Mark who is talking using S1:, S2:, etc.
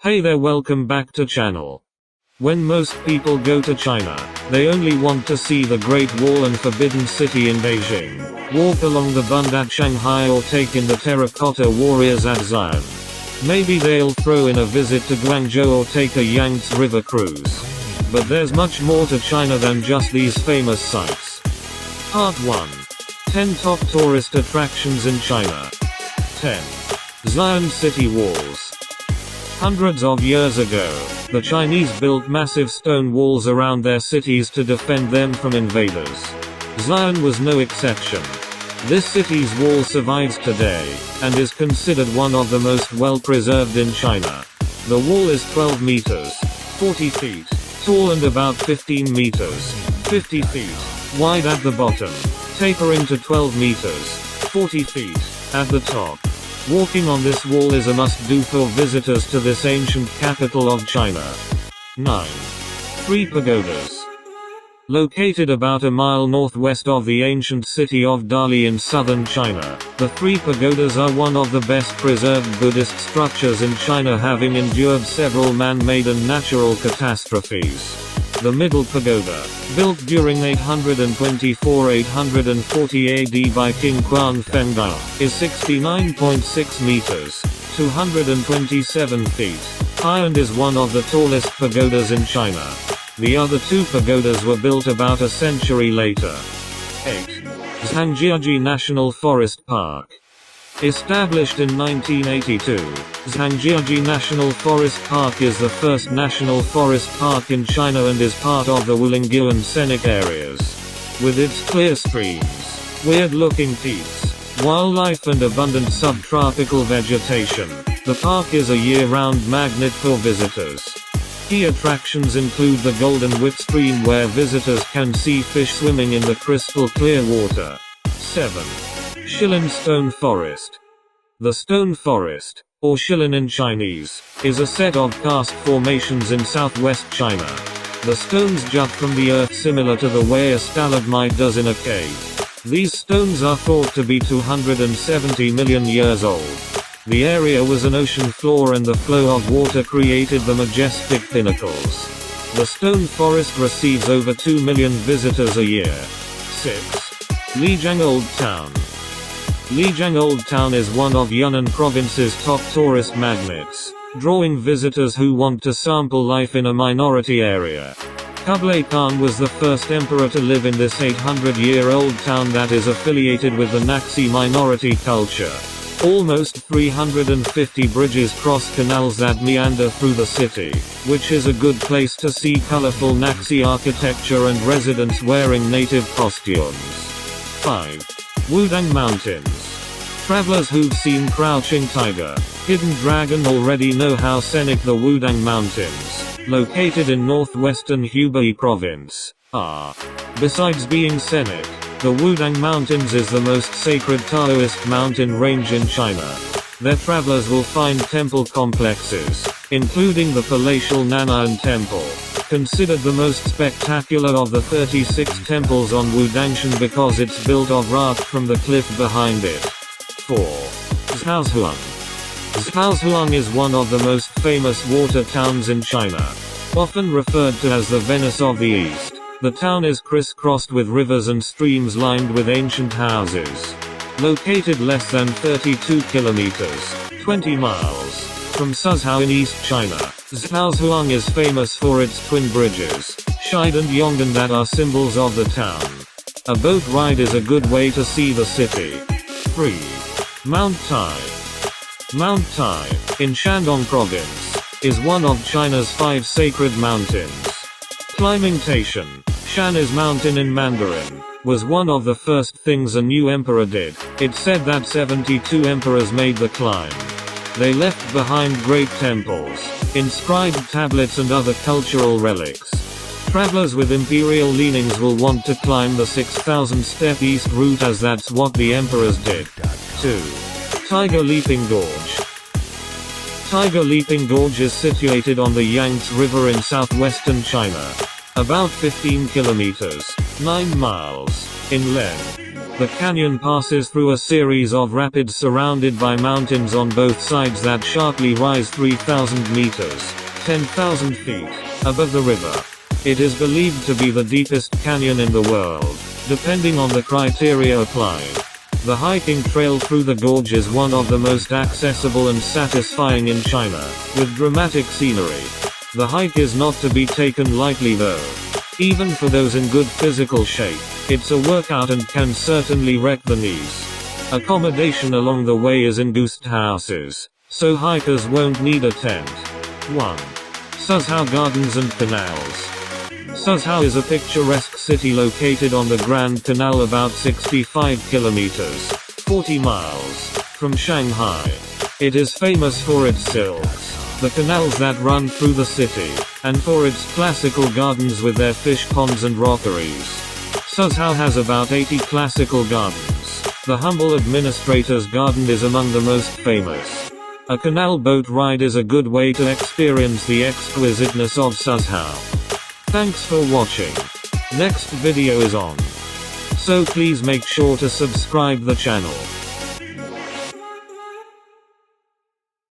S1: Hey there, welcome back to channel. When most people go to China, they only want to see the Great Wall and Forbidden City in Beijing, walk along the Bund at Shanghai or take in the Terracotta Warriors at Xi'an. Maybe they'll throw in a visit to Guangzhou or take a Yangtze River cruise. But there's much more to China than just these famous sites. Part 1. 10 top tourist attractions in China. 10. Xi'an City Walls. Hundreds of years ago, the Chinese built massive stone walls around their cities to defend them from invaders. Xi'an was no exception. This city's wall survives today, and is considered one of the most well-preserved in China. The wall is 12 meters, 40 feet, tall and about 15 meters, 50 feet, wide at the bottom, tapering to 12 meters, 40 feet, at the top. Walking on this wall is a must-do for visitors to this ancient capital of China. 9. 3 Pagodas. Located about a mile northwest of the ancient city of Dali in southern China, the 3 pagodas are one of the best preserved Buddhist structures in China, having endured several man-made and natural catastrophes. The middle pagoda, built during 824-840 AD by King Quan Fengda, is 69.6 meters, 227 feet, high and is one of the tallest pagodas in China. The other 2 pagodas were built about a century later. 8. Zhangjiajie National Forest Park. Established in 1982, Zhangjiajie National Forest Park is the first national forest park in China and is part of the Wudang and scenic areas. With its clear streams, weird-looking peaks, wildlife and abundant subtropical vegetation, the park is a year-round magnet for visitors. Key attractions include the Golden Whip Stream, where visitors can see fish swimming in the crystal clear water. 7. Shilling Stone Forest. The stone forest, or Shilling in Chinese, is a set of karst formations in southwest China. The stones jut from the earth similar to the way a stalagmite does in a cave. These stones are thought to be 270 million years old. The area was an ocean floor and the flow of water created the majestic pinnacles. The stone forest receives over 2 million visitors a year. 6. Lijjang Old Town. Lijjang Old Town is one of Yunnan Province's top tourist magnets, drawing visitors who want to sample life in a minority area. Kublai Khan was the first emperor to live in this 800-year-old town that is affiliated with the Naxi minority culture. Almost 350 bridges cross canals that meander through the city, which is a good place to see colorful Naxi architecture and residents wearing native costumes. 5. Wudang Mountains. Travelers who've seen Crouching Tiger, Hidden Dragon already know how scenic the Wudang Mountains, located in northwestern Hubei province, are. Besides being scenic, the Wudang Mountains is the most sacred Taoist mountain range in China. There travelers will find temple complexes, including the palatial Nan'an Temple, considered the most spectacular of the 36 temples on Wudangshan because it's built of rock from the cliff behind it. 4. Zhaozulang. Zhaozulang is one of the most famous water towns in China. Often referred to as the Venice of the East, the town is crisscrossed with rivers and streams lined with ancient houses. Located less than 32 kilometers, 20 miles, from Suzhou in East China, Zhaozulang is famous for its twin bridges, Shide and Yonggan, that are symbols of the town. A boat ride is a good way to see the city. 3. Mount Tai. Mount Tai, in Shandong province, is one of China's 5 sacred mountains. Climbing Taishan, Shan is mountain in Mandarin, was one of the first things a new emperor did. It's said that 72 emperors made the climb. They left behind great temples, inscribed tablets and other cultural relics. Travelers with imperial leanings will want to climb the 6,000-step east route, as that's what the emperors did. 2. Tiger Leaping Gorge. Tiger Leaping Gorge is situated on the Yangtze River in southwestern China. About 15 kilometers, 9 miles, in length. The canyon passes through a series of rapids surrounded by mountains on both sides that sharply rise 3,000 meters, 10,000 feet, above the river. It is believed to be the deepest canyon in the world, depending on the criteria applied. The hiking trail through the gorge is one of the most accessible and satisfying in China, with dramatic scenery. The hike is not to be taken lightly though. Even for those in good physical shape, it's a workout and can certainly wreck the knees. Accommodation along the way is in guest houses, so hikers won't need a tent. 1. Suzhou Gardens and Canals. Suzhou is a picturesque city located on the Grand Canal about 65 kilometers, 40 miles, from Shanghai. It is famous for its silks, the canals that run through the city, and for its classical gardens with their fish ponds and rockeries. Suzhou has about 80 classical gardens. The humble administrator's garden is among the most famous. A canal boat ride is a good way to experience the exquisiteness of Suzhou. Thanks for watching. Next video is on. So please make sure to subscribe the channel.